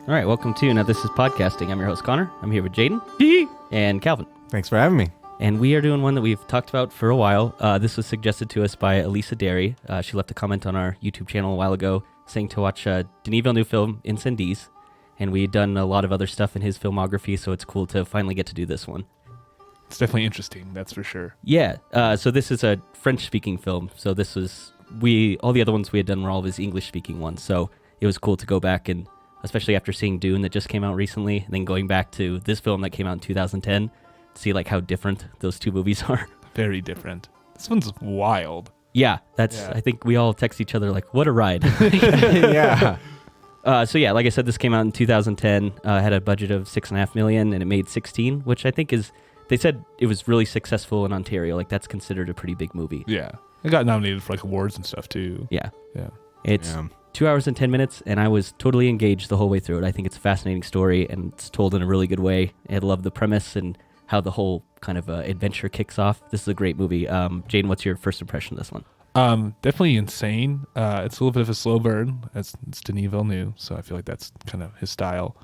All right, welcome to Now This Is Podcasting. I'm your host, Connor. I'm here with Jaden and Calvin. Thanks for having me. And we are doing one that we've talked about for a while. This was suggested to us by Elisa Derry. She left a comment on our YouTube channel a while ago saying to watch Denis Villeneuve film Incendies. And we had done a lot of other stuff in his filmography, so it's cool to finally get to do this one. It's definitely interesting, that's for sure. Yeah, so this is a French-speaking film. So this was, all the other ones we had done were all of his English-speaking ones. So it was cool to go back and, especially after seeing Dune that just came out recently, and then going back to this film that came out in 2010, see like how different those two movies are. Very different. This one's wild. Yeah, I think we all text each other like, what a ride. Yeah. So yeah, like I said, this came out in 2010, had a budget of $6.5 million, and it made 16, which I think is, they said it was really successful in Ontario. Like that's considered a pretty big movie. Yeah. It got nominated for like awards and stuff too. Yeah. Yeah. It's 2 hours and 10 minutes, and I was totally engaged the whole way through it. I think it's a fascinating story, and it's told in a really good way. I love the premise and how the whole kind of adventure kicks off. This is a great movie. Jaden, what's your first impression of this one? Definitely insane. It's a little bit of a slow burn. It's Denis Villeneuve, so I feel like that's kind of his style.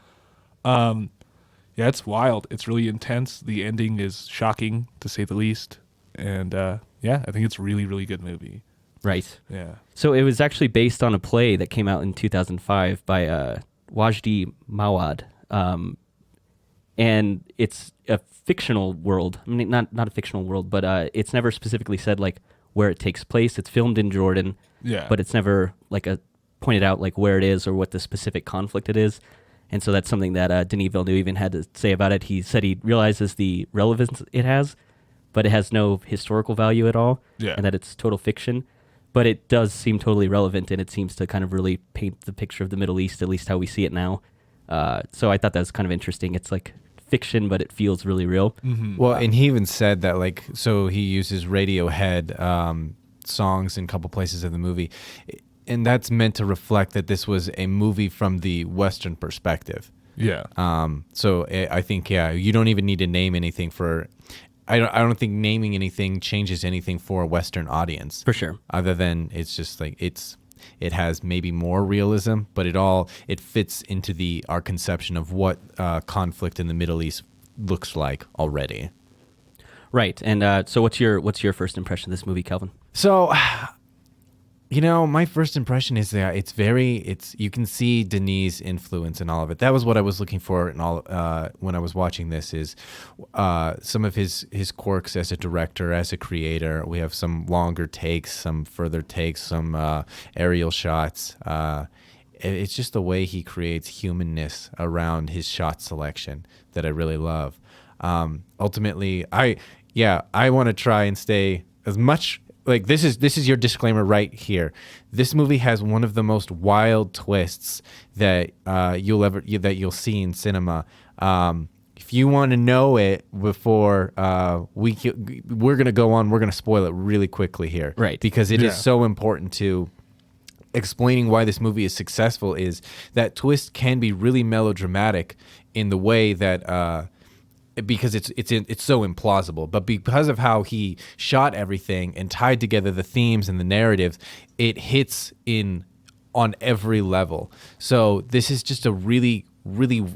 Yeah, it's wild. It's really intense. The ending is shocking, to say the least. And yeah, I think it's a really, really good movie. Right. Yeah. So it was actually based on a play that came out in 2005 by Wajdi Mawad. And it's a fictional world. I mean, not a fictional world, but it's never specifically said like where it takes place. It's filmed in Jordan, but it's never like pointed out like where it is or what the specific conflict it is. And so that's something that Denis Villeneuve even had to say about it. He said he realizes the relevance it has, but it has no historical value at all, and that it's total fiction. But it does seem totally relevant, and it seems to kind of really paint the picture of the Middle East, at least how we see it now. So I thought that was kind of interesting. It's like fiction, but it feels really real. Mm-hmm. Well, and he even said that, like, so he uses Radiohead songs in a couple places in the movie, and that's meant to reflect that this was a movie from the Western perspective. Yeah. So I think, you don't even need to name anything for. I don't think naming anything changes anything for a Western audience. For sure. Other than it's just like it has maybe more realism, but it fits into our conception of what conflict in the Middle East looks like already. Right. And so what's your first impression of this movie, Calvin? So, my first impression is that you can see Denis' influence in all of it. That was what I was looking for in all when I was watching this, is some of his quirks as a director, as a creator. We have some longer takes, some further takes, some aerial shots. It's just the way he creates humanness around his shot selection that I really love. Ultimately, I want to try and stay as much. Like this is your disclaimer right here. This movie has one of the most wild twists that you'll see in cinema. If you want to know it before we're gonna go on, we're gonna spoil it really quickly here, right? Because it is so important to explaining why this movie is successful. Is that twist can be really melodramatic in the way that. Because it's so implausible, but because of how he shot everything and tied together the themes and the narratives, it hits on every level. So this is just a really, really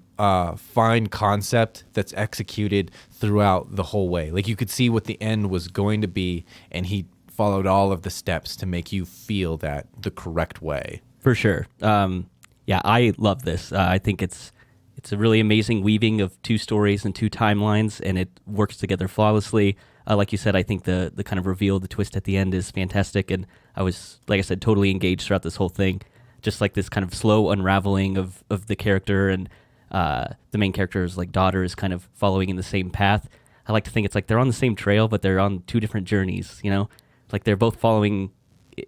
fine concept that's executed throughout the whole way. Like you could see what the end was going to be, and he followed all of the steps to make you feel that the correct way. For sure. I love this. I think it's a really amazing weaving of two stories and two timelines, and it works together flawlessly. Like you said, I think the kind of reveal, the twist at the end is fantastic, and I was, like I said, totally engaged throughout this whole thing. Just like this kind of slow unraveling of the character, and the main character's like daughter is kind of following in the same path. I like to think it's like they're on the same trail, but they're on two different journeys, Like they're both following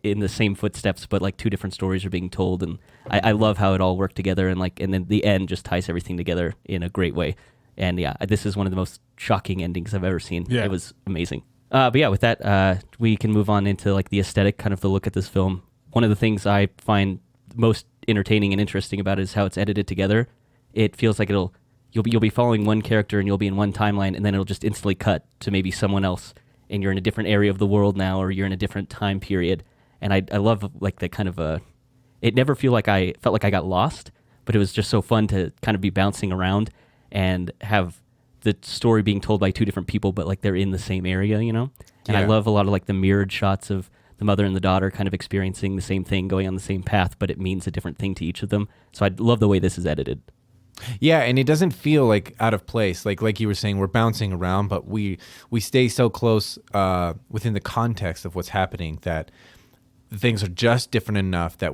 in the same footsteps, but like two different stories are being told, and I love how it all worked together, and then the end just ties everything together in a great way. And yeah, this is one of the most shocking endings I've ever seen. Yeah. It was amazing. But yeah, with that, we can move on into like the aesthetic, kind of the look at this film. One of the things I find most entertaining and interesting about it is how it's edited together. It feels like you'll be following one character and you'll be in one timeline, and then it'll just instantly cut to maybe someone else, and you're in a different area of the world now, or you're in a different time period. And I love like that kind of it never felt like I got lost, but it was just so fun to kind of be bouncing around and have the story being told by two different people, but like they're in the same area, you know? And I Yeah. love a lot of like the mirrored shots of the mother and the daughter kind of experiencing the same thing, going on the same path, but it means a different thing to each of them. So I love the way this is edited. Yeah, and it doesn't feel like out of place. Like you were saying, we're bouncing around, but we stay so close within the context of what's happening that things are just different enough that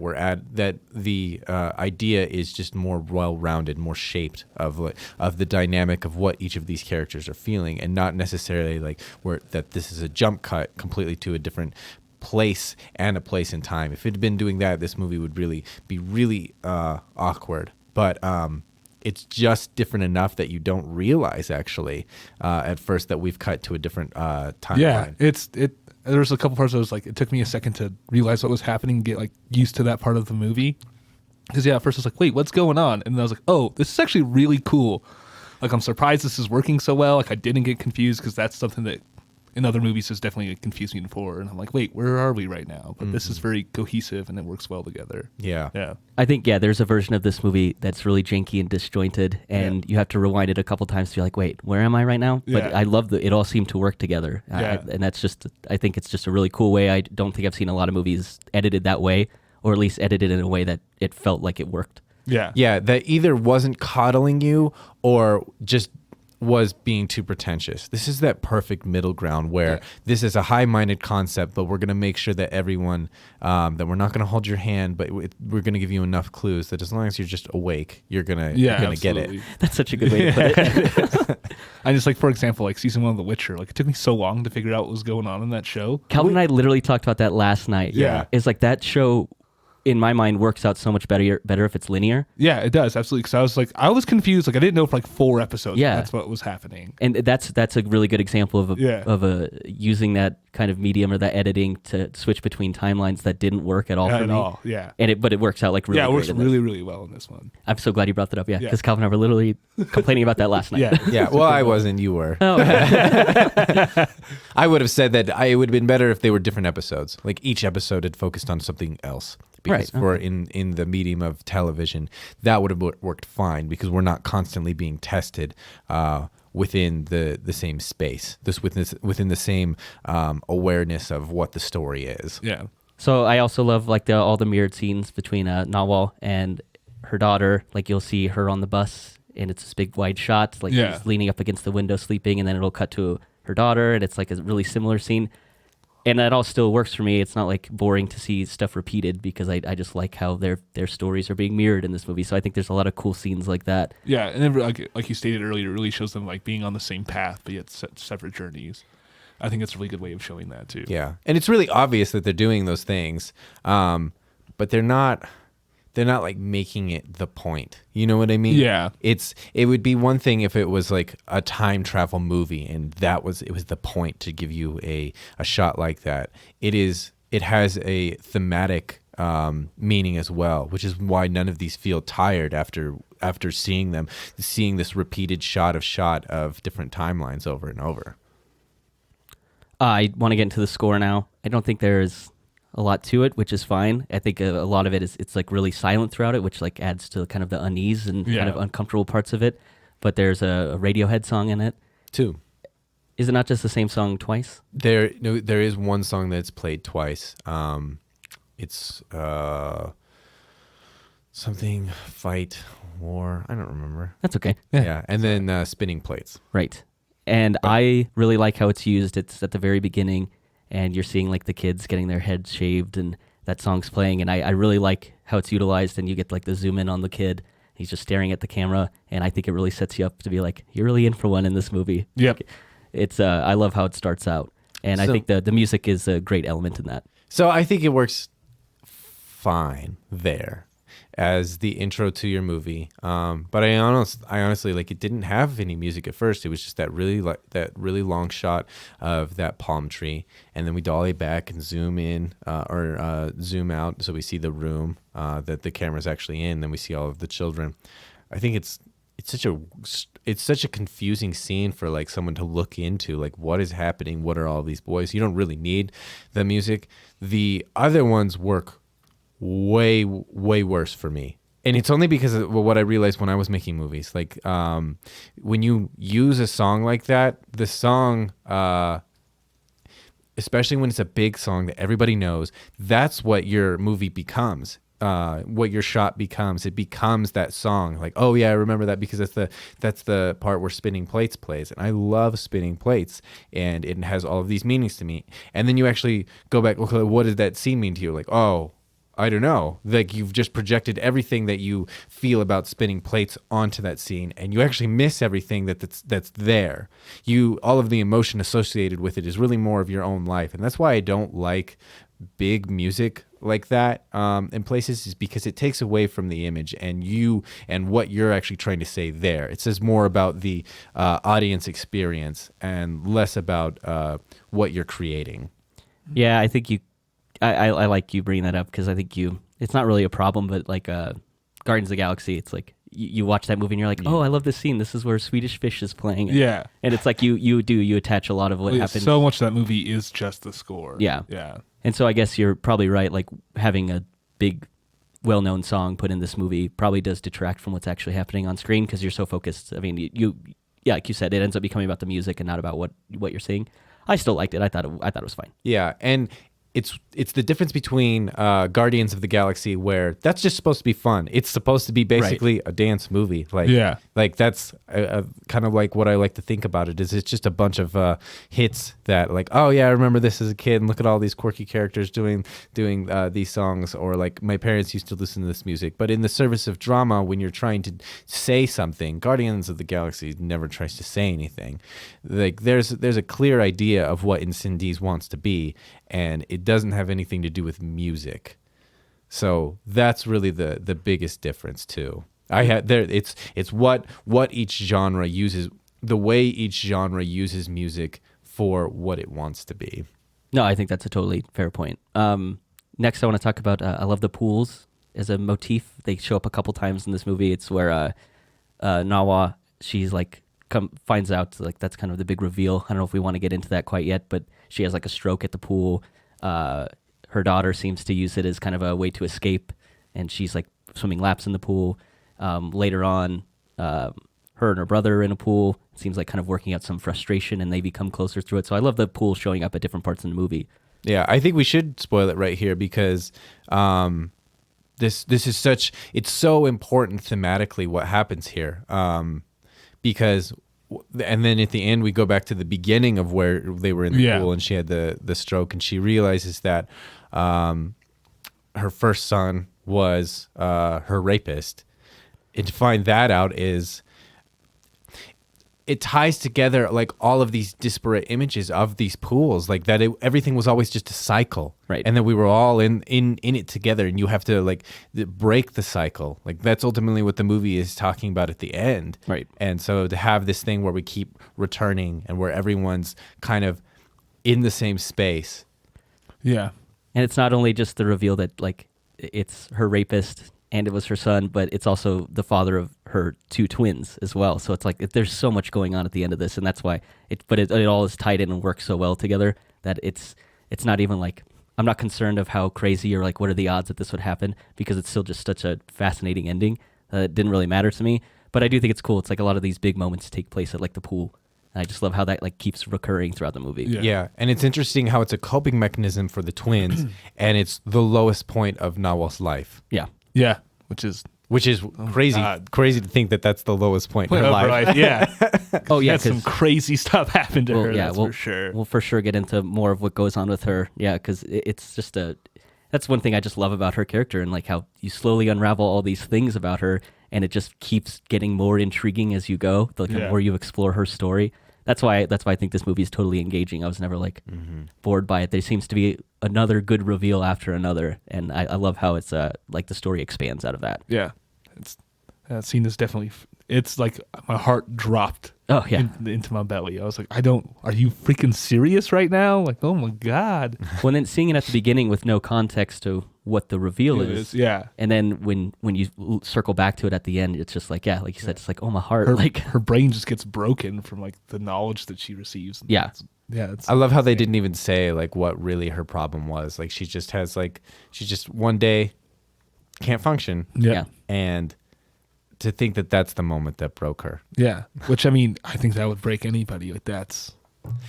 the idea is just more well-rounded, more shaped of the dynamic of what each of these characters are feeling, and not necessarily like that this is a jump cut completely to a different place and a place in time. If it had been doing that, this movie would really be really awkward. But it's just different enough that you don't realize actually at first that we've cut to a different timeline. Yeah, there was a couple parts where it took me a second to realize what was happening and get like used to that part of the movie. Because at first I was like, wait, what's going on? And then I was like, oh, this is actually really cool. Like, I'm surprised this is working so well. Like, I didn't get confused, because that's something that in other movies has definitely confused me before. And I'm like, wait, where are we right now? But this is very cohesive and it works well together. Yeah. Yeah. I think, there's a version of this movie that's really janky and disjointed, and you have to rewind it a couple times to be like, wait, where am I right now? But Yeah. I love it all seemed to work together. Yeah. And that's just, I think it's just a really cool way. I don't think I've seen a lot of movies edited that way, or at least edited in a way that it felt like it worked. Yeah. Yeah, that either wasn't coddling you or just was being too pretentious. This is that perfect middle ground where this is a high-minded concept, but we're going to make sure that everyone, that we're not going to hold your hand, but we're going to give you enough clues that as long as you're just awake, you're going to get it. That's such a good way to put it. I just, like, for example, like season 1 of The Witcher, like, it took me so long to figure out what was going on in that show. Calvin and I literally talked about that last night. Yeah. It's like that show, in my mind, works out so much better if it's linear. Yeah, it does, absolutely. Because I was confused. Like, I didn't know for like 4 episodes. Yeah. That's what was happening. And that's a really good example of using that kind of medium or that editing to switch between timelines that didn't work at all for me. Yeah. But it works out like really Yeah, it great works in this. really, really well in this one. I'm so glad you brought that up. Yeah, Yeah. because Calvin and I were literally complaining about that last night. Yeah. Yeah, well, I wasn't. You were. Oh, okay. I would have said that it would have been better if they were different episodes. Like each episode had focused on something else. Because Right. for in the medium of television, that would have worked fine because we're not constantly being tested within the same space. Within the same awareness of what the story is. Yeah. So I also love like all the mirrored scenes between Nawal and her daughter. Like you'll see her on the bus, and it's this big wide shot, like she's leaning up against the window sleeping, and then it'll cut to her daughter, and it's like a really similar scene. And that all still works for me. It's not like boring to see stuff repeated because I just like how their stories are being mirrored in this movie. So I think there's a lot of cool scenes like that. Yeah, and then like you stated earlier, it really shows them like being on the same path, but yet separate journeys. I think it's a really good way of showing that too. Yeah, and it's really obvious that they're doing those things, but they're not like making it the point. You know what I mean? Yeah. It would be one thing if it was like a time travel movie and it was the point to give you a shot like that. It has a thematic meaning as well, which is why none of these feel tired after seeing them, seeing this repeated shot of different timelines over and over. I want to get into the score now. I don't think there's a lot to it, which is fine. I think a lot of it it's like really silent throughout it, which like adds to kind of the unease and kind of uncomfortable parts of it. But there's a Radiohead song in it. Two. Is it not just the same song twice? There is one song that's played twice. It's something fight war. I don't remember. That's okay. Yeah, and then spinning plates. Right. And I really like how it's used. It's at the very beginning, and you're seeing like the kids getting their heads shaved, and that song's playing. And I really like how it's utilized, and you get like the zoom in on the kid. He's just staring at the camera, and I think it really sets you up to be like, you're really in for one in this movie. Yep. It's I love how it starts out, and I think the music is a great element in that. So I think it works fine there as the intro to your movie. But I honestly like it didn't have any music at first. It was just that really long shot of that palm tree, and then we dolly back and zoom in or zoom out so we see the room that the camera's actually in. Then we see all of the children. I think it's such a confusing scene for like someone to look into, like what is happening, what are all these boys. You don't really need the music. The other ones work way worse for me, And it's only because of what I realized when I was making movies. Like, when you use a song like that, the song, especially when it's a big song that everybody knows, that's what your movie becomes. What your shot becomes. It becomes that song. Like, oh yeah, I remember that because that's the part where Spinning Plates plays. And I love Spinning Plates, and it has all of these meanings to me. And then you actually go back, okay, what did that scene mean to you? Like, oh, I don't know. Like, you've just projected everything that you feel about spinning plates onto that scene, and you actually miss everything that's there. All of the emotion associated with it is really more of your own life, and that's why I don't like big music like that in places, is because it takes away from the image and what you're actually trying to say there. It says more about the audience experience and less about what you're creating. Yeah, I think I like you bringing that up because I think it's not really a problem, but like Guardians of the Galaxy, it's like you watch that movie and you're like, oh, I love this scene. This is where Swedish Fish is playing. Yeah. And it's like you attach a lot of what happens. So much of that movie is just the score. Yeah. Yeah. And so I guess you're probably right. Like having a big, well-known song put in this movie probably does detract from what's actually happening on screen because you're so focused. I mean, yeah, like you said, it ends up becoming about the music and not about what you're seeing. I still liked it. I thought it was fine. Yeah, and it's the difference between Guardians of the Galaxy, where that's just supposed to be fun. It's supposed to be basically a dance movie. Like, Yeah. like that's kind of like what I like to think about it is it's just a bunch of hits that like, oh yeah, I remember this as a kid, and look at all these quirky characters doing these songs, or like my parents used to listen to this music. But in the service of drama, when you're trying to say something, Guardians of the Galaxy never tries to say anything. Like there's a clear idea of what Incendies wants to be, and it doesn't have anything to do with music. So that's really the biggest difference too. It's what each genre uses, the way each genre uses music for what it wants to be. No, I think that's a totally fair point. Next, I want to talk about I love the pools as a motif. They show up a couple times in this movie. It's where Nawa, she's like finds out, like that's kind of the big reveal. I don't know if we want to get into that quite yet, but she has like a stroke at the pool. Her daughter seems to use it as kind of a way to escape, and she's like swimming laps in the pool. Later on, her and her brother are in a pool. It seems like kind of working out some frustration, and they become closer through it. So I love the pool showing up at different parts in the movie. Yeah, I think we should spoil it right here because this is it's so important thematically what happens here. Because, and then at the end we go back to the beginning of where they were in the pool, and she had the stroke, and she realizes that her first son was her rapist. And to find that out it ties together like all of these disparate images of these pools, like that everything was always just a cycle, right? And that we were all in it together, and you have to like break the cycle. Like that's ultimately what the movie is talking about at the end, right? And so to have this thing where we keep returning and where everyone's kind of in the same space. Yeah. And it's not only just the reveal that like it's her rapist and it was her son, but it's also the father of her two twins as well. So it's like there's so much going on at the end of this, and that's why it all is tied in and works so well together that it's not even like I'm not concerned of how crazy or like what are the odds that this would happen, because it's still just such a fascinating ending that it didn't really matter to me. But I do think it's cool. It's like a lot of these big moments take place at like the pool. And I just love how that like keeps recurring throughout the movie. Yeah, and it's interesting how it's a coping mechanism for the twins, and it's the lowest point of Nawal's life. Yeah, which is crazy. Crazy to think that that's the lowest point in her life. Yeah. Oh yeah, some crazy stuff happened to her. Yeah, for sure. We'll for sure get into more of what goes on with her. Yeah, because it's just that's one thing I just love about her character, and like how you slowly unravel all these things about her, and it just keeps getting more intriguing as you go. The more you explore her story. That's why I think this movie is totally engaging. I was never like bored by it. There seems to be another good reveal after another, and I love how it's like the story expands out of that. Yeah, that scene is definitely. It's like my heart dropped. Oh yeah, into my belly. I was like, are you freaking serious right now? Like, oh my god. Well, then seeing it at the beginning with no context to what the reveal is, and then when you circle back to it at the end, it's just like like you said, it's like, oh my heart, her brain just gets broken from like the knowledge that she receives. I love how they didn't even say like what really her problem was. Like she just one day can't function. Yeah. And to think that that's the moment that broke her. Yeah. Which, I mean, I think that would break anybody. Like, that's...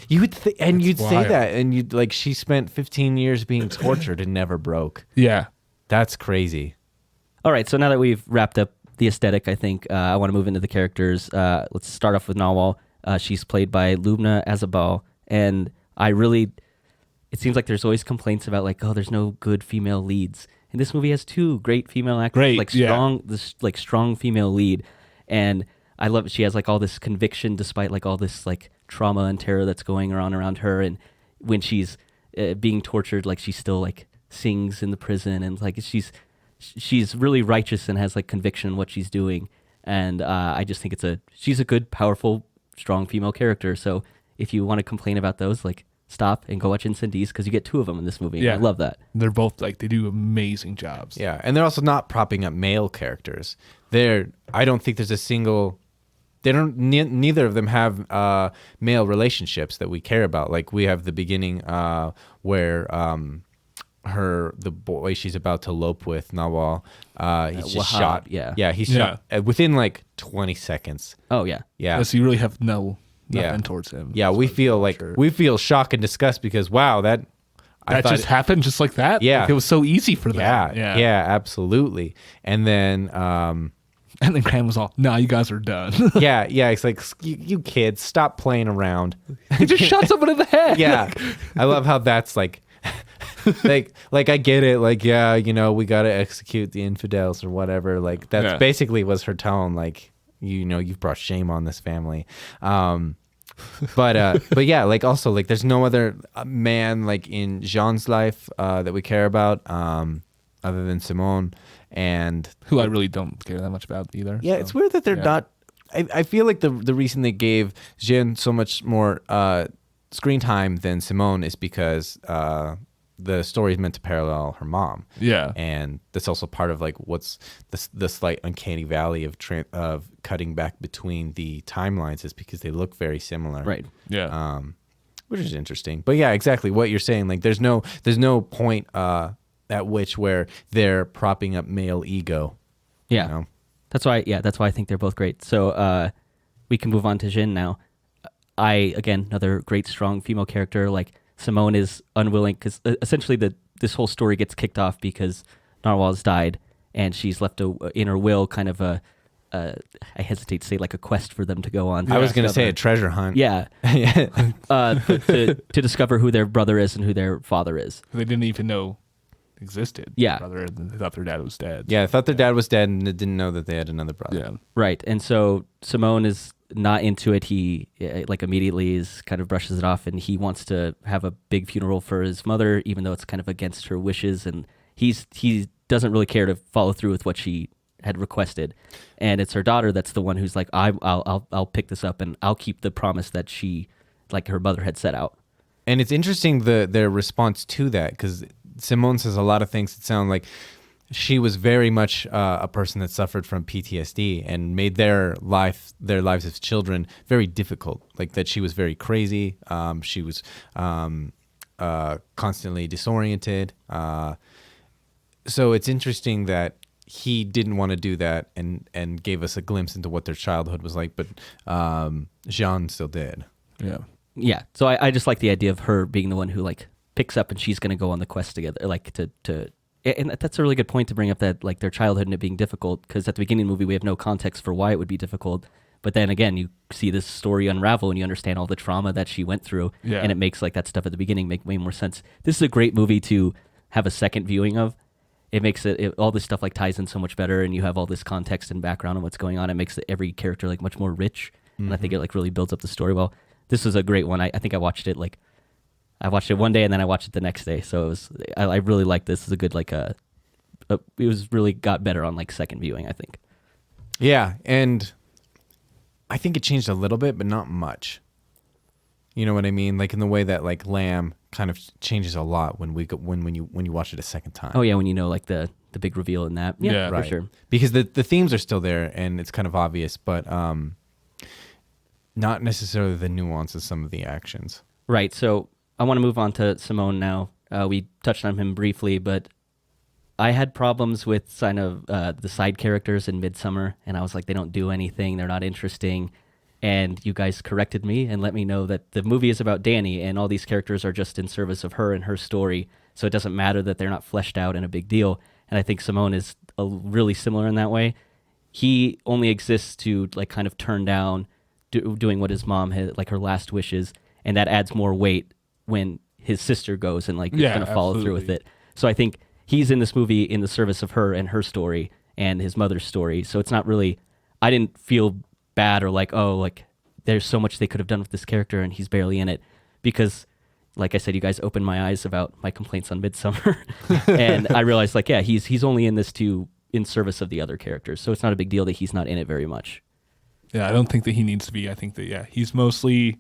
You would and you'd say wild. that, and you'd like, she spent 15 years being tortured and never broke. Yeah. That's crazy. All right, so now that we've wrapped up the aesthetic, I think I want to move into the characters. Let's start off with Nawal. She's played by Lubna Azabal, and it seems like there's always complaints about like, oh, there's no good female leads. And this movie has two great female actors, like strong female lead, and I love it. She has like all this conviction despite like all this like trauma and terror that's going on around her, and when she's being tortured, like she still like sings in the prison, and like she's really righteous and has like conviction in what she's doing, and I just think she's a good, powerful, strong female character. So if you want to complain about those, like, stop and go watch Incendies, because you get two of them in this movie. Yeah. I love that. They're both like, they do amazing jobs. Yeah, and they're also not propping up male characters. I don't think there's a single. They don't. Neither of them have male relationships that we care about. Like, we have the beginning where the boy she's about to elope with, Nawal, he's just Wahab, shot. yeah. He's shot within like 20 seconds. Oh yeah. Yeah. So you really have nothing Yeah. towards him. Yeah, we feel shock and disgust because wow, that just happened just like that. Yeah. Like, it was so easy for them. Yeah, absolutely. And then And then Graham was all, "Nah, you guys are done." yeah, it's like, you kids, stop playing around. He just shot someone in the head. Yeah, I love how that's like, like I get it. Like, yeah, we got to execute the infidels or whatever. Like, that's basically was her tone. Like, you've brought shame on this family. But yeah, like, also, like, there's no other man like in Jean's life that we care about other than Simone, and Who I really don't care that much about either. yeah, so. it's weird that they're not. I feel like the reason they gave Jean so much more screen time than Simone is because the story is meant to parallel her mom. Yeah. And that's also part of like what's the slight uncanny valley of cutting back between the timelines, is because they look very similar. Right. Yeah. Which is interesting. But yeah, exactly what you're saying. Like, there's no point at which where they're propping up male ego. Yeah. You know? That's why I think they're both great. So we can move on to Jin now. Again, another great, strong female character. Like, Simone is unwilling, because essentially this whole story gets kicked off because Narwhal's died, and she's left in her will kind of I hesitate to say, like, a quest for them to go on. I was going to say a treasure hunt. Yeah. to discover who their brother is and who their father is. They didn't even know existed. Yeah. Brother, they thought their dad was dead. Yeah, I thought their dad was dead and didn't know that they had another brother. Yeah. Right. And so Simone is not into it. He like immediately is kind of brushes it off, and he wants to have a big funeral for his mother, even though it's kind of against her wishes. And he doesn't really care to follow through with what she had requested. And it's her daughter that's the one who's like, I'll pick this up and I'll keep the promise that her mother had set out. And it's interesting their response to that, because Simone says a lot of things that sound like she was very much a person that suffered from PTSD and made their lives as children very difficult. Like, that she was very crazy. She was constantly disoriented. So it's interesting that he didn't want to do that and gave us a glimpse into what their childhood was like, but Jean still did. Yeah. Yeah. So I just like the idea of her being the one who like picks up, and she's going to go on the quest together, like to and that's a really good point to bring up, that like their childhood and it being difficult, because at the beginning of the movie we have no context for why it would be difficult, but then again you see this story unravel and you understand all the trauma that she went through, and it makes like that stuff at the beginning make way more sense. This is a great movie to have a second viewing of. It makes all this stuff like ties in so much better, and you have all this context and background on what's going on. It makes every character like much more rich, and I think it like really builds up the story well. This is a great one. I think I watched it one day and then I watched it the next day. So I really like this. It's a good it was really got better on like second viewing, I think. Yeah, and I think it changed a little bit, but not much. You know what I mean? Like, in the way that like Lamb kind of changes a lot when you watch it a second time. Oh yeah, when you know like the big reveal in that. Yeah, right. for sure. Because the themes are still there and it's kind of obvious, but not necessarily the nuance of some of the actions. Right. So I want to move on to Simone now. We touched on him briefly, but I had problems with the side characters in Midsummer, and I was like, they don't do anything, they're not interesting. And you guys corrected me and let me know that the movie is about Danny, and all these characters are just in service of her and her story. So it doesn't matter that they're not fleshed out and a big deal. And I think Simone is really similar in that way. He only exists to like kind of turn down doing what his mom had, like her last wishes, and that adds more weight when his sister goes and like is going to follow through with it. So I think he's in this movie in the service of her and her story and his mother's story. So it's not really, I didn't feel bad or like, oh, like there's so much they could have done with this character and he's barely in it, because like I said, you guys opened my eyes about my complaints on Midsummer. And I realized like, yeah, he's only in this in service of the other characters. So it's not a big deal that he's not in it very much. Yeah, I don't think that he needs to be. I think that, yeah, he's mostly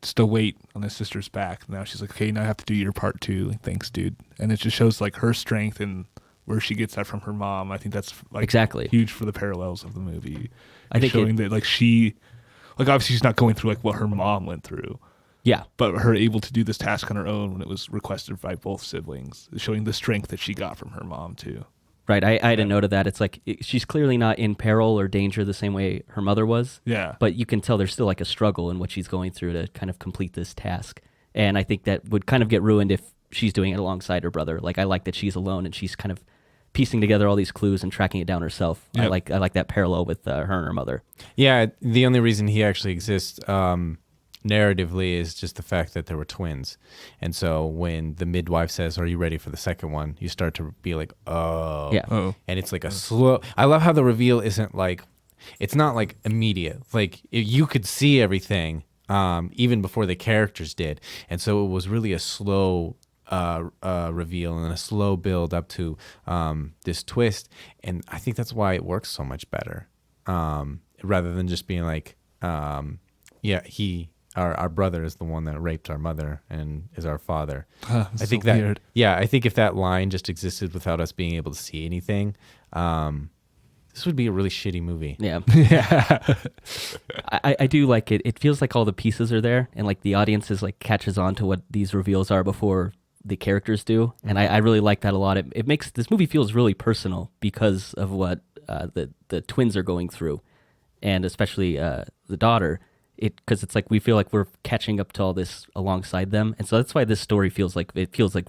just a weight on his sister's back. Now she's like, okay, now I have to do your part too. Like, thanks, dude. And it just shows like her strength and where she gets that from her mom. I think that's like exactly huge for the parallels of the movie. I think showing that like she, like obviously she's not going through like what her mom went through. Yeah. But her able to do this task on her own when it was requested by both siblings, showing the strength that she got from her mom too. Right. I had a note of that. It's like she's clearly not in peril or danger the same way her mother was. Yeah. But you can tell there's still like a struggle in what she's going through to kind of complete this task. And I think that would kind of get ruined if she's doing it alongside her brother. Like I like that she's alone and she's kind of piecing together all these clues and tracking it down herself. Yep. I like that parallel with her and her mother. Yeah. The only reason he actually exists narratively is just the fact that there were twins. And so when the midwife says, are you ready for the second one? You start to be like, oh. Yeah. Oh. And it's like a slow, I love how the reveal isn't like, it's not like immediate. Like you could see everything even before the characters did. And so it was really a slow reveal and a slow build up to this twist. And I think that's why it works so much better. Rather than just being like, our brother is the one that raped our mother and is our father. I think that weird. Yeah, I think if that line just existed without us being able to see anything, this would be a really shitty movie. Yeah. Yeah. I do like it. It feels like all the pieces are there and like the audience is like catches on to what these reveals are before the characters do. And I really like that a lot. It makes this movie feels really personal because of what the twins are going through, and especially the daughter. Because it's like we feel like we're catching up to all this alongside them, and so that's why this story feels like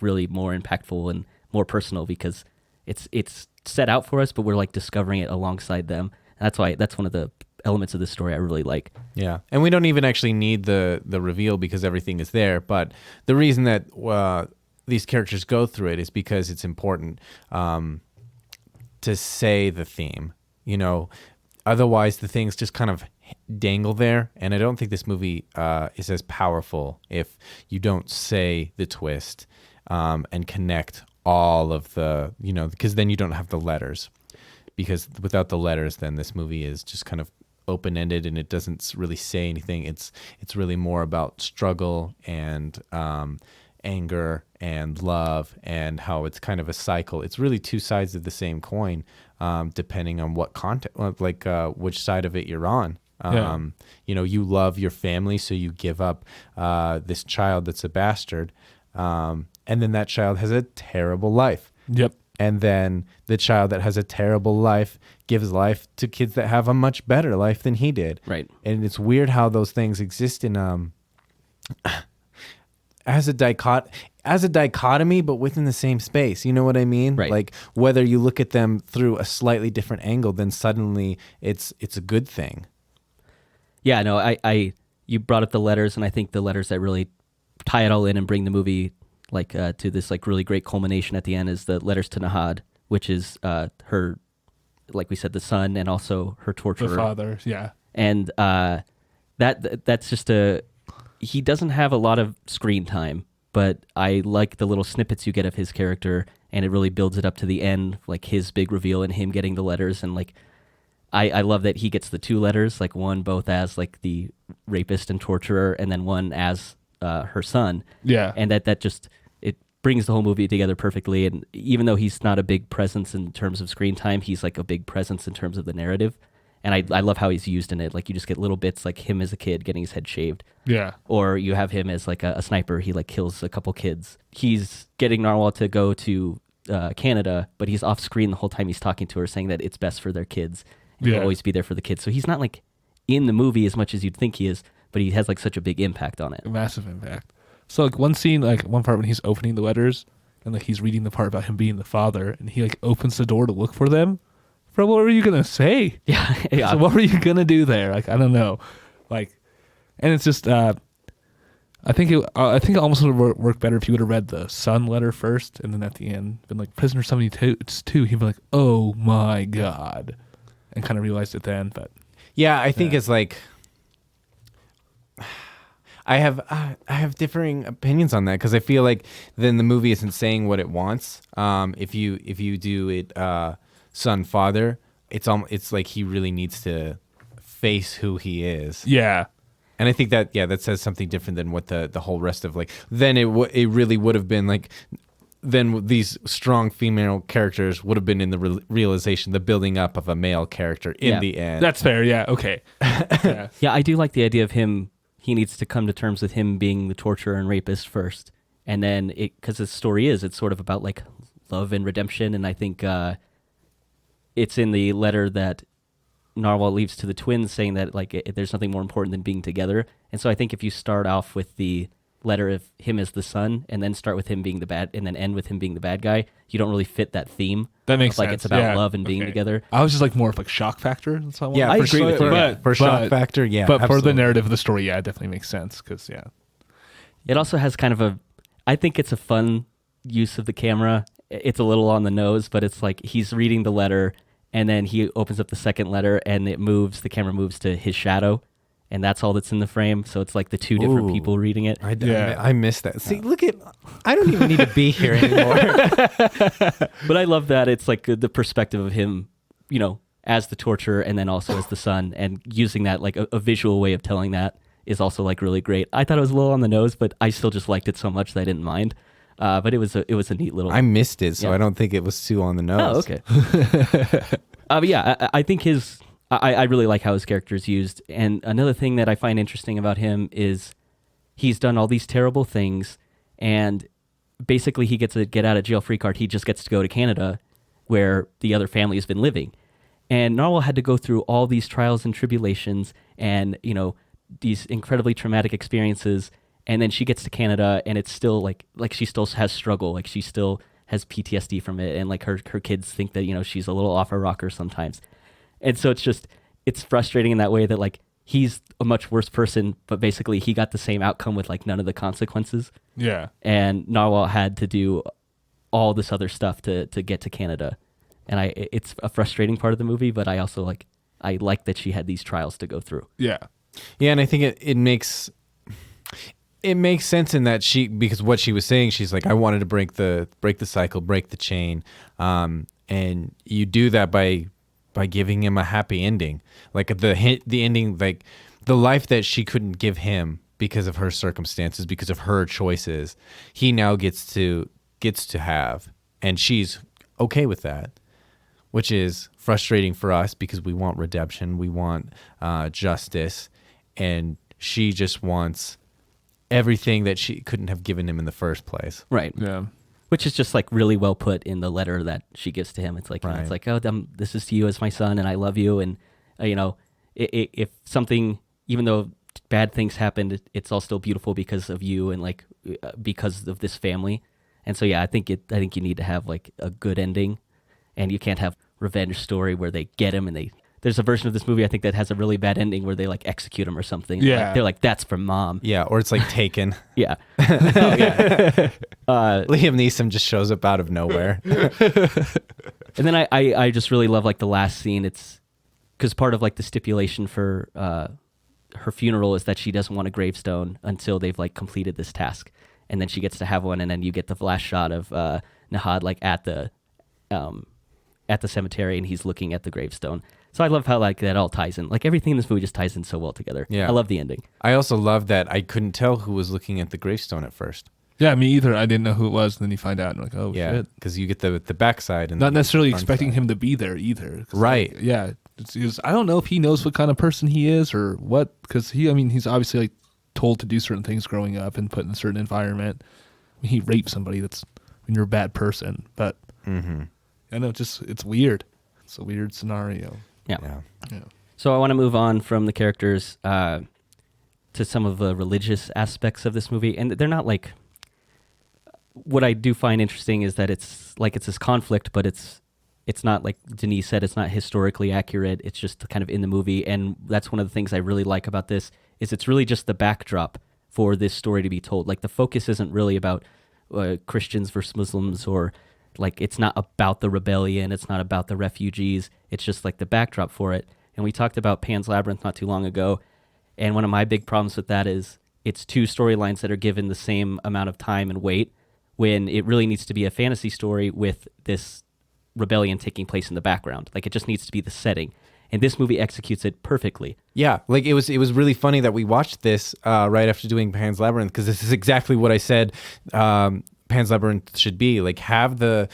really more impactful and more personal, because it's set out for us, but we're like discovering it alongside them. And that's one of the elements of this story I really like. Yeah, and we don't even actually need the reveal because everything is there. But the reason that these characters go through it is because it's important to say the theme. You know, otherwise the things just kind of dangle there, and I don't think this movie is as powerful if you don't say the twist and connect all of the, because then you don't have the letters, because without the letters then this movie is just kind of open-ended and it doesn't really say anything. It's really more about struggle and anger and love, and how it's kind of a cycle. It's really two sides of the same coin, depending on what content, like which side of it you're on. You love your family, so you give up this child that's a bastard, and then that child has a terrible life. Yep. And then the child that has a terrible life gives life to kids that have a much better life than he did. Right. And it's weird how those things exist in as a dichotomy, but within the same space. You know what I mean? Right. Like whether you look at them through a slightly different angle, then suddenly it's a good thing. Yeah, no, you brought up the letters, and I think the letters that really tie it all in and bring the movie like to this like really great culmination at the end is the letters to Nahad, which is her, like we said, the son and also her torturer. The father, yeah. And that's just he doesn't have a lot of screen time, but I like the little snippets you get of his character, and it really builds it up to the end, like his big reveal and him getting the letters, and like I love that he gets the two letters, like one both as like the rapist and torturer, and then one as her son. Yeah. And that just, it brings the whole movie together perfectly. And even though he's not a big presence in terms of screen time, he's like a big presence in terms of the narrative. And I love how he's used in it. Like you just get little bits like him as a kid getting his head shaved. Yeah. Or you have him as like a sniper. He like kills a couple kids. He's getting Narwhal to go to Canada, but he's off screen the whole time he's talking to her, saying that it's best for their kids and he'll Yeah. always be there for the kids. So he's not like in the movie as much as you'd think he is, but he has like such a big impact on it. A massive impact. So like one scene, like one part when he's opening the letters and like he's reading the part about him being the father, and he like opens the door to look for them. Bro, what were you gonna say? Yeah, yeah. So what were you gonna do there? Like I don't know, like, and it's just I think it almost would have worked better if you would have read the son letter first, and then at the end been like prisoner 72. He'd be like, oh my god, and kind of realized it then. But Yeah, I think Yeah. it's like I have differing opinions on that, because I feel like then the movie isn't saying what it wants. If you do it son father, it's like he really needs to face who he is. yeah, And I think that that says something different than what the whole rest of like. Then it really would have been like. Then these strong female characters would have been in the realization, the building up of a male character in Yeah. the end. that's fair. Yeah, okay. Yeah. Yeah, I do like the idea of him. He needs to come to terms with him being the torturer and rapist first, and then because the story it's sort of about like love and redemption, and I think it's in the letter that Narwhal leaves to the twins, saying that like there's nothing more important than being together. And so I think if you start off with the letter of him as the son, and then start with him being the bad, and then end with him being the bad guy, you don't really fit that theme. That makes of, like sense. it's about Yeah. love and being Okay. together. I was just like more of like shock factor. That's what I Yeah, wanted. I for agree with sure, you. yeah. For shock factor, yeah. But for the absolutely. narrative of the story, yeah, it definitely makes sense because It also has kind of I think it's a fun use of the camera. It's a little on the nose, but it's like he's reading the letter, and then he opens up the second letter, and the camera moves to his shadow, and that's all that's in the frame. So it's like the two different Ooh. people reading it. I missed that. See, look at, I don't even need to be here anymore. But I love that it's like the perspective of him, as the torturer, and then also as the son, and using that like a visual way of telling that is also like really great. I thought it was a little on the nose, but I still just liked it so much that I didn't mind. But it was a neat little. I missed it, so Yeah. I don't think it was too on the Oh, nose. okay. But yeah, I think I really like how his character is used. And another thing that I find interesting about him is he's done all these terrible things, and basically he gets a get out of jail free card. He just gets to go to Canada, where the other family has been living. And Narwhal had to go through all these trials and tribulations, and these incredibly traumatic experiences. And then she gets to Canada, and it's still like she still has struggle, like she still has PTSD from it, and like her kids think that she's a little off her rocker sometimes. And so it's frustrating in that way that like he's a much worse person, but basically he got the same outcome with like none of the consequences. yeah. And Narwhal had to do all this other stuff to get to Canada. And it's a frustrating part of the movie, but I also I like that she had these trials to go through. Yeah. Yeah, and I think it makes sense in that because what she was saying, she's like, I wanted to break the cycle, break the chain, and you do that by giving him a happy ending, like the ending, like the life that she couldn't give him because of her circumstances, because of her choices, he now gets to have, and she's okay with that, which is frustrating for us because we want redemption, we want justice, and she just wants everything that she couldn't have given him in the first place. Right. Yeah. Which is just like really well put in the letter that she gives to him. It's like, Right. it's like, oh, this is to you as my son, and I love you. And if something, even though bad things happened, it's all still beautiful because of you and like because of this family. And so yeah, I think you need to have like a good ending, and you can't have revenge story where they get him and there's a version of this movie I think that has a really bad ending where they like execute him or something. Yeah. Like, they're like, that's for mom. Yeah, or it's like Taken. Yeah. Oh, yeah. Liam Neeson just shows up out of nowhere. And then I just really love like the last scene. It's because part of like the stipulation for her funeral is that she doesn't want a gravestone until they've like completed this task, and then she gets to have one, and then you get the last shot of Nahad like at the cemetery, and he's looking at the gravestone. So I love how like that all ties in. Like everything in this movie just ties in so well together. Yeah. I love the ending. I also love that I couldn't tell who was looking at the gravestone at first. Yeah, me either. I didn't know who it was, and then you find out, and like, oh Yeah, shit. because you get the backside and Not necessarily front expecting side. him to be there either. 'Cause, Right. like, yeah. It's I don't know if he knows what kind of person he is or what, because he's obviously like told to do certain things growing up and put in a certain environment. I mean, he raped somebody. That's when you're a bad person, but Mm-hmm. I know, it's weird. It's a weird scenario. Yeah. Yeah. So I want to move on from the characters to some of the religious aspects of this movie, and they're not like. What I do find interesting is that it's this conflict, but it's not, like Denise said, it's not historically accurate. It's just kind of in the movie, and that's one of the things I really like about this is it's really just the backdrop for this story to be told. Like the focus isn't really about Christians versus Muslims, or like it's not about the rebellion. It's not about the refugees. It's just like the backdrop for it. And we talked about Pan's Labyrinth not too long ago, and one of my big problems with that is it's two storylines that are given the same amount of time and weight, when it really needs to be a fantasy story with this rebellion taking place in the background. Like it just needs to be the setting. And this movie executes it perfectly. Yeah, like it was really funny that we watched this right after doing Pan's Labyrinth, because this is exactly what I said Pan's Labyrinth should be. Like have the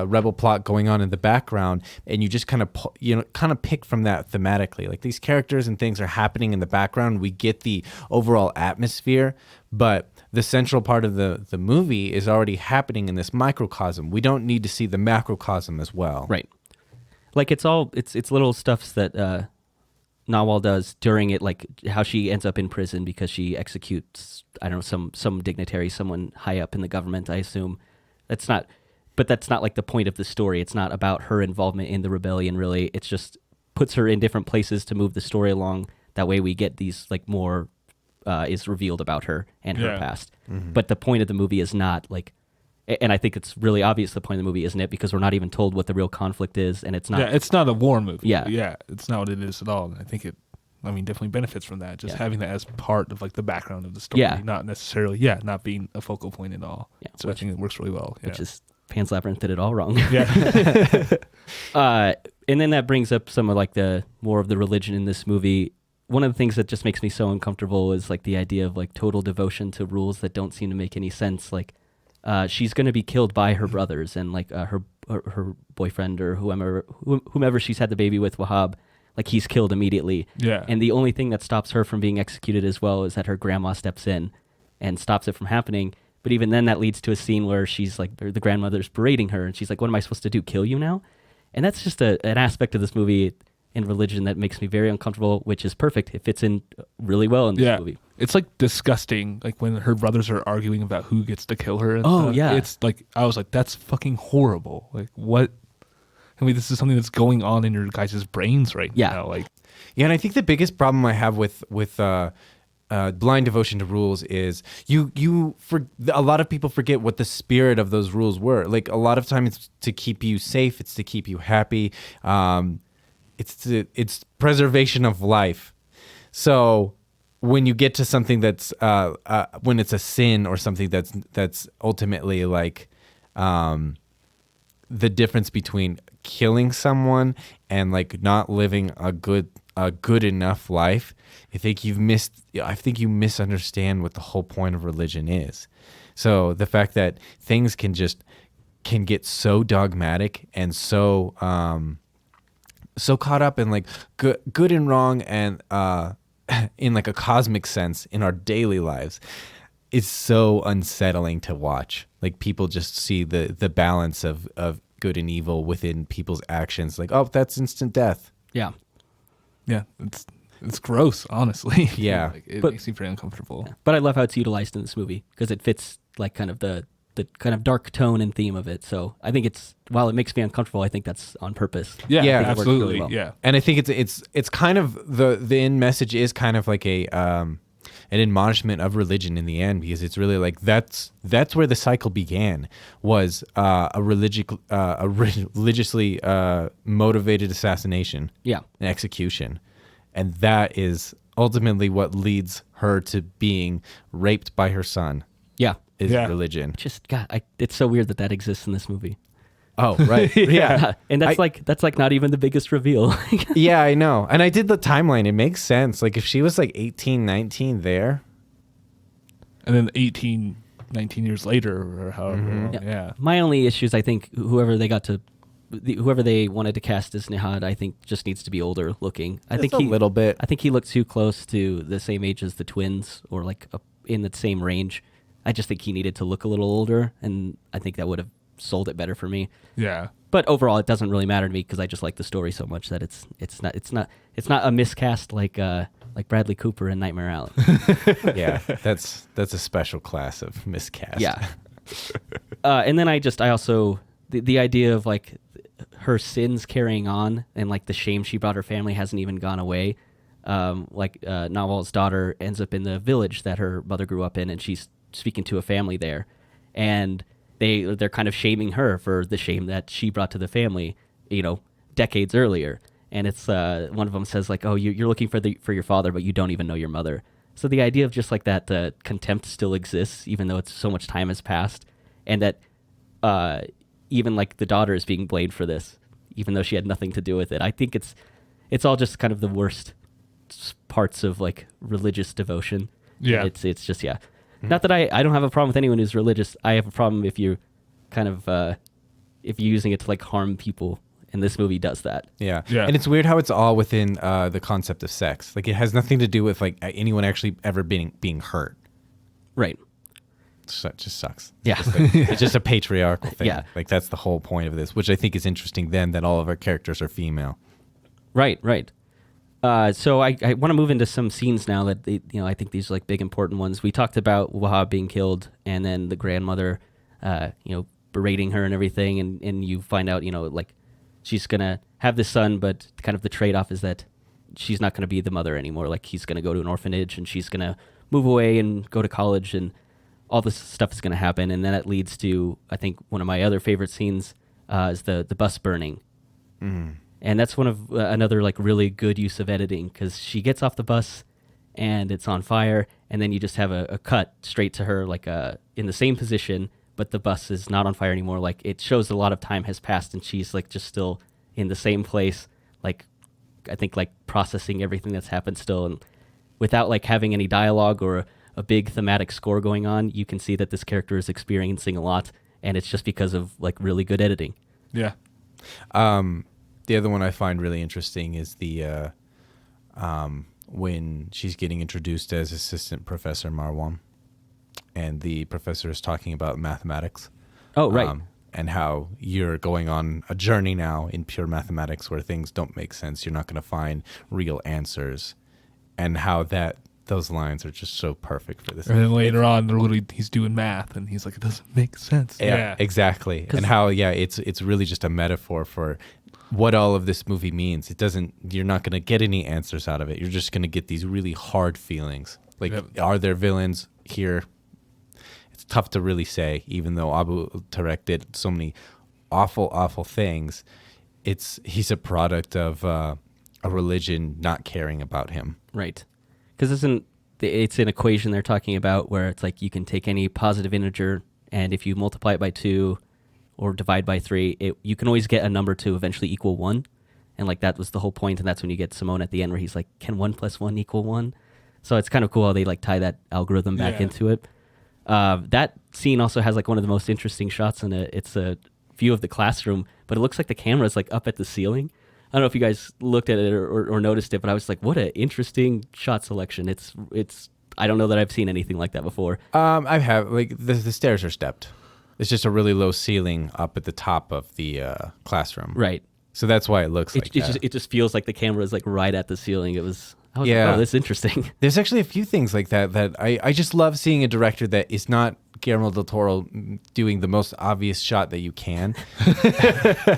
rebel plot going on in the background, and you just kind of pick from that thematically. Like these characters and things are happening in the background. We get the overall atmosphere, but the central part of the movie is already happening in this microcosm. We don't need to see the macrocosm as well. Right. Like it's little stuffs that Nawal does during it, like how she ends up in prison because she executes, I don't know, some dignitary, someone high up in the government, I assume. That's not like the point of the story. It's not about her involvement in the rebellion, really. It's just puts her in different places to move the story along. That way we get these like more is revealed about her and her past. Mm-hmm. But the point of the movie is not like, and I think it's really obvious the point of the movie, isn't it? Because we're not even told what the real conflict is, and it's not. Yeah, it's not a war movie. Yeah, it's not what it is at all. And I think definitely benefits from that. Just having that as part of like the background of the story, not necessarily, not being a focal point at all. Yeah, so I think it works really well. Which is Pan's Labyrinth did it all wrong. Yeah. And then that brings up some of like the more of the religion in this movie. One of the things that just makes me so uncomfortable is like the idea of like total devotion to rules that don't seem to make any sense. Like she's going to be killed by her brothers, and like her boyfriend or whomever she's had the baby with, Wahab, like he's killed immediately. Yeah. And the only thing that stops her from being executed as well is that her grandma steps in and stops it from happening. But even then that leads to a scene where she's like, the grandmother's berating her and she's like, what am I supposed to do? Kill you now? And that's just an aspect of this movie in religion that makes me very uncomfortable, which is perfect. It fits in really well in this movie. It's like disgusting, like when her brothers are arguing about who gets to kill her. And stuff. Yeah. It's like, I was like, that's fucking horrible. Like what? I mean, this is something that's going on in your guys' brains right now. Like, yeah, and I think the biggest problem I have with blind devotion to rules is a lot of people forget what the spirit of those rules were. Like a lot of times it's to keep you safe, it's to keep you happy. It's preservation of life. So when you get to something that's when it's a sin or something that's ultimately like the difference between killing someone and like not living a good enough life, I think you misunderstand what the whole point of religion is. So the fact that things can get so dogmatic and so caught up in like good and wrong and in like a cosmic sense in our daily lives is so unsettling to watch. Like people just see the balance of good and evil within people's actions. Like, oh, that's instant death. Yeah. Yeah. It's gross, honestly. Yeah. Like, it makes me very uncomfortable. Yeah. But I love how it's utilized in this movie because it fits like kind of the kind of dark tone and theme of it. So I think while it makes me uncomfortable, I think that's on purpose. Yeah, Yeah, absolutely. Really well. Yeah. And I think it's kind of the end message is kind of like an admonishment of religion in the end, because it's really like that's where the cycle began, was a religiously motivated assassination, Yeah. and execution, and that is ultimately what leads her to being raped by her son. Yeah. Is Yeah. religion. Just God, it's so weird that exists in this movie. Oh, right. Yeah. And that's like not even the biggest reveal. Yeah, I know. And I did the timeline. It makes sense. Like if she was like 18, 19 there. And then 18, 19 years later or however long. Yeah. My only issue is I think whoever they wanted to cast as Nihad, I think just needs to be older looking. I think a little bit. I think he looked too close to the same age as the twins, or like in the same range. I just think he needed to look a little older, and I think that would have sold it better for me. Yeah. But overall, it doesn't really matter to me because I just like the story so much that it's not a miscast like Bradley Cooper in Nightmare Alley. Yeah, that's a special class of miscast. Yeah. And then I also the idea of like her sins carrying on and like the shame she brought her family hasn't even gone away. Nawal's daughter ends up in the village that her mother grew up in, and she's speaking to a family there, and they're kind of shaming her for the shame that she brought to the family, decades earlier. And it's one of them says like, "Oh, you're looking for your father, but you don't even know your mother." So the idea of just like that, the contempt still exists, even though it's so much time has passed, and that even like the daughter is being blamed for this, even though she had nothing to do with it. I think it's all just kind of the worst parts of like religious devotion. Yeah. It's just, yeah. Not that I don't have a problem with anyone who's religious. I have a problem if you kind of if you're using it to like harm people, and this movie does that. Yeah. Yeah. And it's weird how it's all within the concept of sex. Like it has nothing to do with like anyone actually ever being hurt. Right. So it just sucks. Yeah. It's just a patriarchal thing. Yeah. Like that's the whole point of this, which I think is interesting then that all of our characters are female. Right. So I want to move into some scenes now that I think these are like big important ones. We talked about Wahab being killed, and then the grandmother, berating her and everything, and you find out, like she's gonna have this son, but kind of the trade-off is that she's not gonna be the mother anymore. Like he's gonna go to an orphanage, and she's gonna move away and go to college, and all this stuff is gonna happen, and then it leads to, I think, one of my other favorite scenes is the bus burning. Mm. And that's one of another like really good use of editing, because she gets off the bus and it's on fire, and then you just have a cut straight to her like in the same position, but the bus is not on fire anymore. Like it shows a lot of time has passed, and she's like just still in the same place, like I think like processing everything that's happened still, and without like having any dialogue or a big thematic score going on, you can see that this character is experiencing a lot, and it's just because of like really good editing. Yeah. The other one I find really interesting is the when she's getting introduced as assistant Professor Marwan, and the professor is talking about mathematics. Oh, right. And how you're going on a journey now in pure mathematics where things don't make sense. You're not going to find real answers, and how those lines are just so perfect for this. And then later on, he's doing math, and he's like, it doesn't make sense. Yeah, exactly. And how it's really just a metaphor for what all of this movie means. You're not going to get any answers out of it. You're just going to get these really hard feelings. Like, are there villains here? It's tough to really say, even though Abu Tarek did so many awful, awful things. He's a product of a religion not caring about him. Right. Because it's an equation they're talking about where it's like you can take any positive integer, and if you multiply it by 2 or divide by 3, you can always get a number to eventually equal 1. And like that was the whole point, and that's when you get Simone at the end where he's like, can 1 + 1 = 1? So it's kind of cool how they like tie that algorithm back into it. That scene also has like one of the most interesting shots in it. It's a view of the classroom, but it looks like the camera is like up at the ceiling. I don't know if you guys looked at it or noticed it, but I was like, what an interesting shot selection. It's I don't know that I've seen anything like that before. I have. Like the stairs are stepped. It's just a really low ceiling up at the top of the classroom. Right. So that's why it looks like that. It just feels like the camera is like right at the ceiling. I was like, Yeah. oh, that's interesting. There's actually a few things like that I just love seeing a director that is not Guillermo del Toro doing the most obvious shot that you can.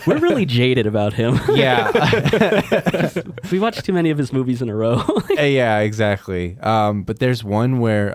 We're really jaded about him. Yeah. We watched too many of his movies in a row. Yeah, exactly. But there's one where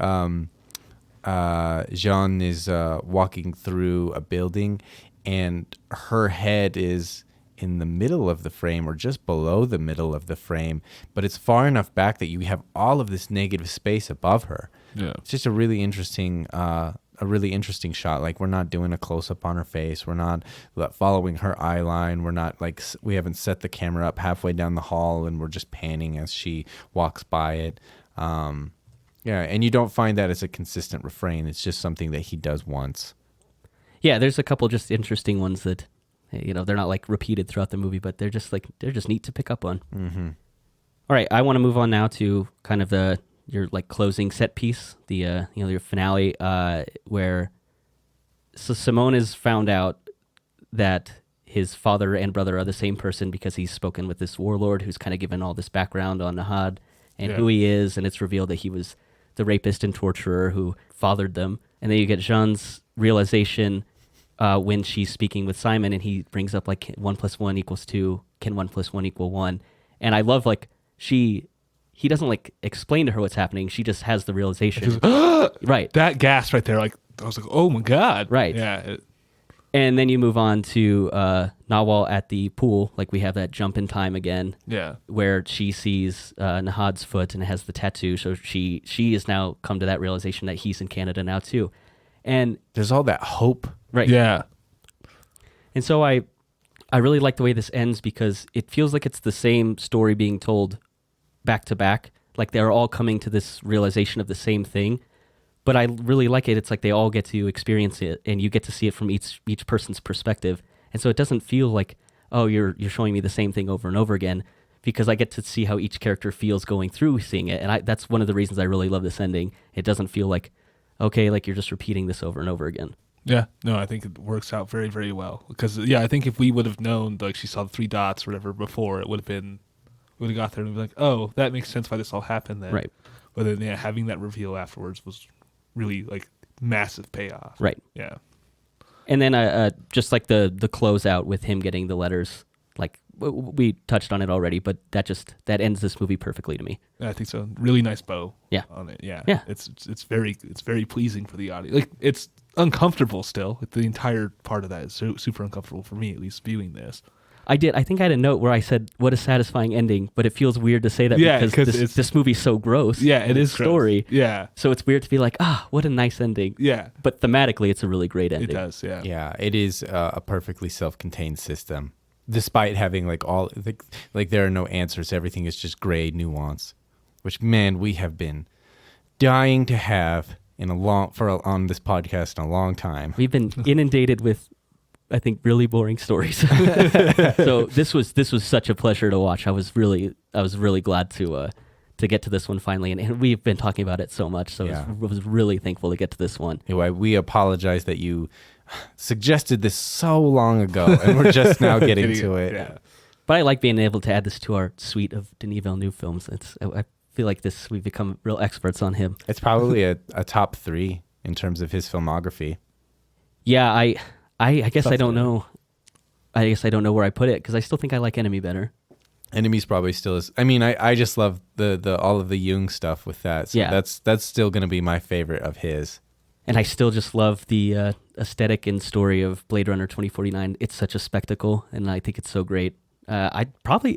Jean is walking through a building, and her head is in the middle of the frame or just below the middle of the frame, but it's far enough back that you have all of this negative space above her. Yeah. It's just a really interesting shot. Like, we're not doing a close up on her face. We're not following her eye line. We're not we haven't set the camera up halfway down the hall and we're just panning as she walks by it. Yeah. And you don't find that as a consistent refrain. It's just something that he does once. Yeah. There's a couple just interesting ones that, they're not like repeated throughout the movie, but they're just neat to pick up on. Mm-hmm. All right. I want to move on now to kind of your like closing set piece, your finale, where Simone is found out that his father and brother are the same person because he's spoken with this warlord who's kind of given all this background on Nahad and who he is, and it's revealed that he was the rapist and torturer who fathered them. And then you get Jean's realization when she's speaking with Simon, and he brings up like 1 + 1 = 2. Can 1 + 1 = 1? And I love like he doesn't like explain to her what's happening. She just has the realization. Right. That gasp right there, like I was like, oh my god. Right. Yeah. And then you move on to Nawal at the pool. Like we have that jump in time again. Yeah. Where she sees Nahad's foot and it has the tattoo. So she has now come to that realization that he's in Canada now too. And there's all that hope. Right. Yeah. And so I really like the way this ends because it feels like it's the same story being told back to back. Like they're all coming to this realization of the same thing. But I really like it. It's like they all get to experience it, and you get to see it from each person's perspective. And so it doesn't feel like, oh, you're showing me the same thing over and over again, because I get to see how each character feels going through seeing it. And that's one of the reasons I really love this ending. It doesn't feel like, okay, like you're just repeating this over and over again. Yeah, no, I think it works out very, very well. Because, yeah, I think if we would have known, like, she saw the 3 dots or whatever before, it would have been, we would have got there and be like, oh, that makes sense why this all happened then. Right. But then, yeah, having that reveal afterwards was really, like, massive payoff. Right. Yeah. And then just like the closeout with him getting the letters, like we touched on it already, but that ends this movie perfectly to me. I think so. Really nice bow. Yeah. On it. Yeah. Yeah. It's very pleasing for the audience. Like, it's uncomfortable still. Like, the entire part of that is super uncomfortable for me, at least viewing this. I think I had a note where I said, what a satisfying ending, but it feels weird to say that because this movie's so gross. Yeah, it is story. Gross. Yeah. So it's weird to be like, what a nice ending. Yeah. But thematically, it's a really great ending. It does, yeah. Yeah, it is a perfectly self-contained system, despite having like all like there are no answers. Everything is just gray nuance, which, man, we have been dying to have on this podcast in a long time. We've been inundated with, I think, really boring stories. So this was such a pleasure to watch. I was really glad to get to this one finally, and we've been talking about it so much. So I was really thankful to get to this one. Anyway, we apologize that you suggested this so long ago, and we're just now getting to it. Yeah. But I like being able to add this to our suite of Denis Villeneuve films. I feel like we've become real experts on him. It's probably a top 3 in terms of his filmography. Yeah, I guess I don't know. I guess I don't know where I put it because I still think I like Enemy better. Enemies probably still is. I mean, I just love the all of the Jung stuff with that. So yeah, that's still going to be my favorite of his. And I still just love the aesthetic and story of Blade Runner 2049. It's such a spectacle, and I think it's so great. I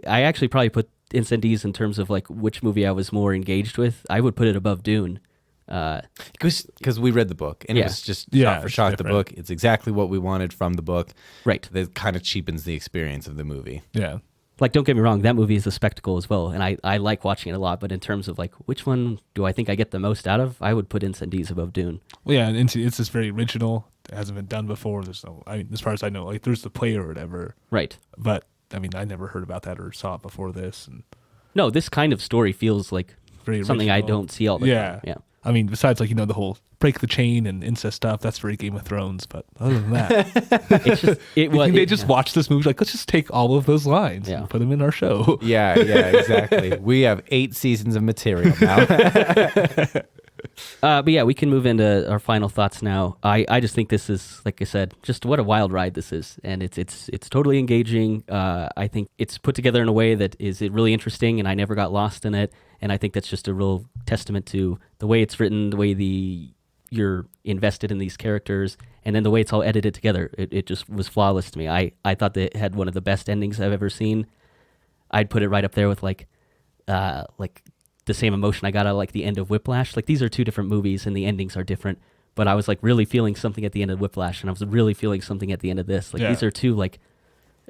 actually probably put Incendies in terms of like which movie I was more engaged with. I would put it above Dune. Because we read the book, and it was just shot for shot the book. It's exactly what we wanted from the book. Right. That kind of cheapens the experience of the movie. Yeah. Like, don't get me wrong, that movie is a spectacle as well, and I like watching it a lot, but in terms of, like, which one do I think I get the most out of, I would put Incendies above Dune. Well, yeah, and it's just very original. It hasn't been done before. There's no, I mean, as far as I know, like, there's the play or whatever. Right. But, I mean, I never heard about that or saw it before this. And no, this kind of story feels like very something original. I don't see all the time. Yeah. I mean, besides, like, the whole break the chain and incest stuff, that's very Game of Thrones. But other than that, they just watched this movie like, let's just take all of those lines and put them in our show. Yeah, exactly. We have 8 seasons of material now. But yeah, we can move into our final thoughts now. I just think this is, like I said, just what a wild ride this is, and it's totally engaging. I think it's put together in a way that is really interesting, and I never got lost in it. And I think that's just a real testament to the way it's written, the way you're invested in these characters, and then the way it's all edited together. It just was flawless to me. I thought that it had one of the best endings I've ever seen. I'd put it right up there with like the same emotion I got out of like the end of Whiplash. Like, these are 2 different movies and the endings are different, but I was like really feeling something at the end of Whiplash, and I was really feeling something at the end of this. Like, these are 2, like,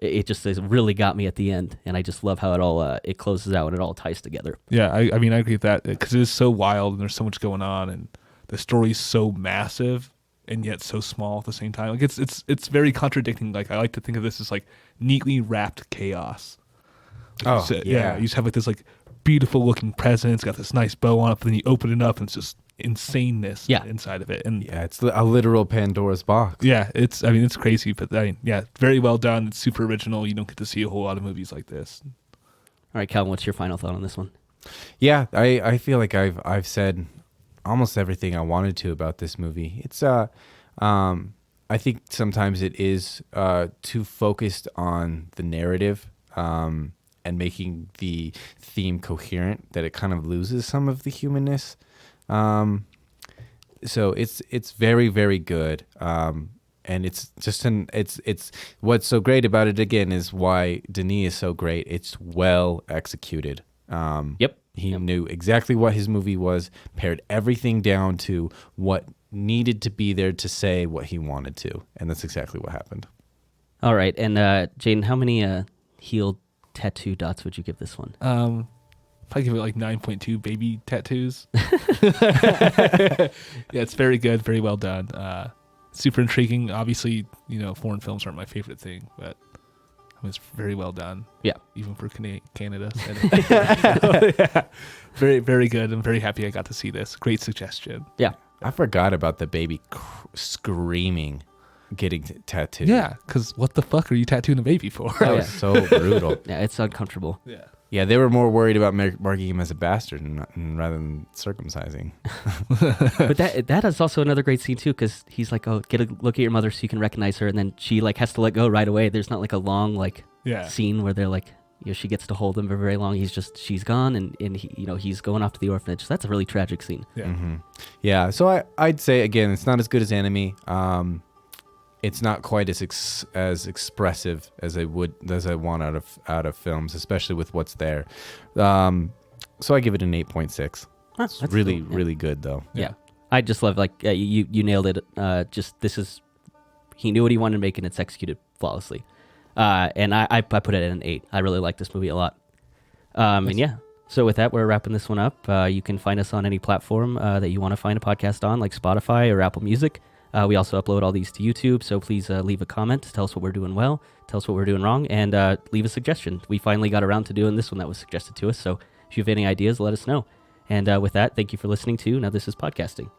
it just really got me at the end, and I just love how it all it closes out and it all ties together. Yeah, I mean, I agree with that, because it is so wild and there's so much going on, and the story's so massive and yet so small at the same time. Like, it's very contradicting. Like, I like to think of this as like neatly wrapped chaos. Like, you just have like this like beautiful looking present. It's got this nice bow on it, but then you open it up and it's just insaneness Yeah. inside of it. And Yeah, it's a literal Pandora's box. yeah, it's crazy, but yeah, very well done. It's super original. You don't get to see a whole lot of movies like this. All right, Calvin, what's your final thought on this one? Yeah, I feel like I've said almost everything I wanted to about this movie. It's I think sometimes it is too focused on the narrative and making the theme coherent that it kind of loses some of the humanness. So it's very, very good. And it's just it's what's so great about it again is why Denis is so great. It's well executed. Yep. He knew exactly what his movie was, pared everything down to what needed to be there to say what he wanted to, and that's exactly what happened. All right, and Jaden, how many heel tattoo dots would you give this one? Probably give it like 9.2 baby tattoos. Yeah, it's very good, very well done. Super intriguing. Obviously, foreign films aren't my favorite thing, but it's very well done. Yeah. Even for Canada. Yeah. Very, very good. I'm very happy I got to see this. Great suggestion. Yeah. I forgot about the baby screaming, getting tattooed. Yeah, because what the fuck are you tattooing a baby for? That was so brutal. Yeah, it's uncomfortable. Yeah. Yeah, they were more worried about marking him as a bastard rather than circumcising. But that is also another great scene too, because he's like, "Oh, get a look at your mother so you can recognize her," and then she like has to let go right away. There's not like a long scene where they're like, she gets to hold him for very long. She's gone, and he, he's going off to the orphanage. So that's a really tragic scene. Yeah. Mm-hmm. Yeah. So I'd say again, it's not as good as Enemy. It's not quite as expressive as I want out of films, especially with what's there. So I give it an 8.6. It's really, cool. really good though. Yeah. I just love you nailed it. He knew what he wanted to make and it's executed flawlessly. And I put it at an 8. I really like this movie a lot. And yeah. So with that, we're wrapping this one up. You can find us on any platform that you want to find a podcast on, like Spotify or Apple Music. We also upload all these to YouTube, so please leave a comment. Tell us what we're doing well. Tell us what we're doing wrong, and leave a suggestion. We finally got around to doing this one that was suggested to us, so if you have any ideas, let us know. And with that, thank you for listening to Now This Is Podcasting.